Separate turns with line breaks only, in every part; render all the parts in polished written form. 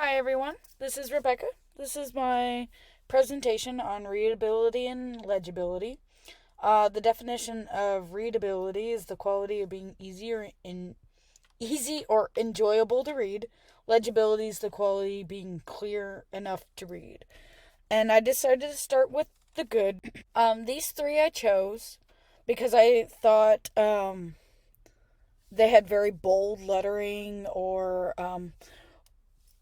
Hi everyone, this is Rebecca. This is my presentation on readability and legibility. The definition of readability is the quality of being easy or enjoyable to read. Legibility is the quality of being clear enough to read. And I decided to start with the good. These three I chose because I thought they had very bold lettering or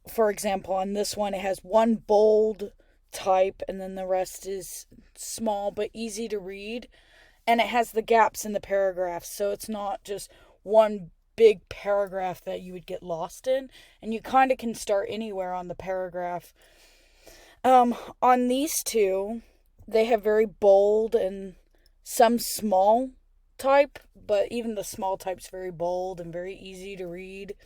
for example, on this one, it has one bold type and then the rest is small but easy to read. And it has the gaps in the paragraphs, so it's not just one big paragraph that you would get lost in. And you kind of can start anywhere on the paragraph. On these two, they have very bold and some small type, but even the small type's very bold and very easy to read.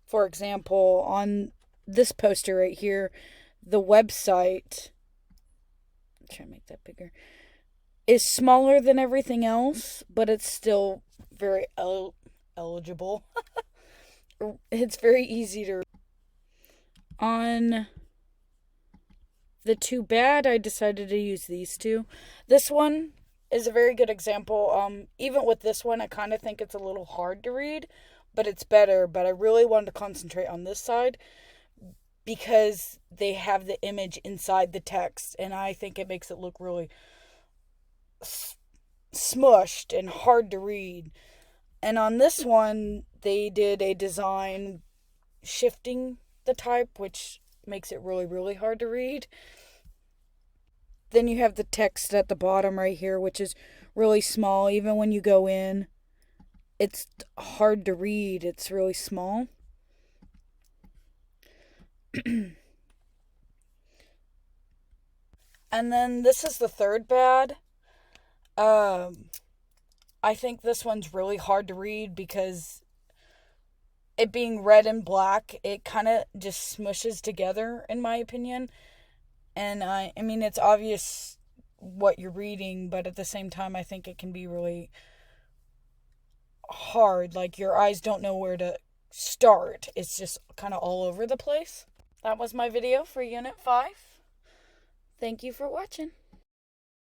For example, on this poster right here, the website, try to make that bigger, is smaller than everything else, but it's still very eligible. It's very easy to read. On the two bad, I decided to use these two. This one is a very good example. Even with this one, I kind of think it's a little hard to read, but it's better. But I really wanted to concentrate on this side because they have the image inside the text, and I think it makes it look really smushed and hard to read. And on this one, they did a design shifting the type, which makes it really, really hard to read. Then you have the text at the bottom right here, which is really small. Even when you go in, it's hard to read. It's really small. And then this is the third bad. I think this one's really hard to read because it being red and black, it kind of just smushes together, in my opinion. And I mean, it's obvious what you're reading, but at the same time, I think it can be really hard. Like, your eyes don't know where to start. It's just kind of all over the place. That was my video for Unit 5. Thank you for watching.